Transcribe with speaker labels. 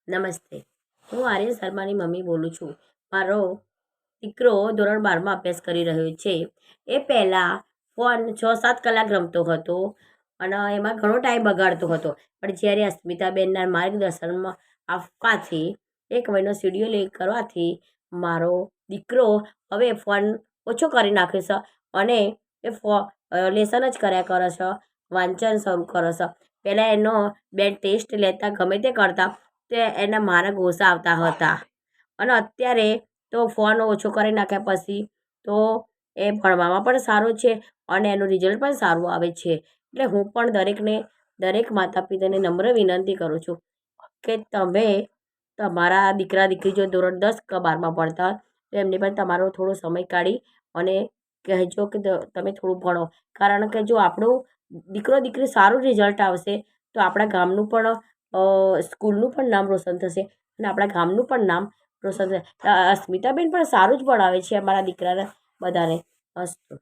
Speaker 1: નમસ્તે. હું આર્ય શર્માની મમ્મી બોલું છું. મારો દીકરો ધોરણ 12માં અભ્યાસ કરી રહ્યો છે. એ પહેલાં ફોન 6-7 કલાક રમતો હતો અને એમાં ઘણો ટાઈમ બગાડતો હતો. પણ જ્યારે અસ્મિતાબેનના માર્ગદર્શનમાં આપવાથી 1 મહિનો શિડ્યુલ કરવાથી મારો દીકરો હવે ફોન ઓછો કરી નાખે છે અને એ લેસન જ કર્યા કરે છે, વાંચન શરૂ કરે છે. પહેલાં એનો 2 ટેસ્ટ લેતા ગમે તે કરતા તે એના મારા ગુસ્સા આવતા હતા અને અત્યારે તો ફોન ઓછો કરી નાખ્યા પછી તો એ ભણવામાં પણ સારો છે અને એનું રિઝલ્ટ પણ સારું આવે છે. એટલે હું પણ દરેક માતા પિતાને નમ્ર વિનંતી કરું છું કે તમે તમારા દીકરા દીકરી જો ધોરણ 10 કે 12માં ભણતા હોય તો એમને પણ તમારો થોડો સમય કાઢી અને કહેજો કે તમે થોડું ભણો. કારણ કે જો આપણું દીકરો દીકરી સારું રિઝલ્ટ આવશે તો આપણા ગામનું પણ સ્કૂલનું પણ નામ રોશન થશે અને આપણા ગામનું પણ નામ રોશન થશે. અસ્મિતાબેન પણ સારું જ ભણાવે છે અમારા દીકરાને બધાને. અસ્તુ.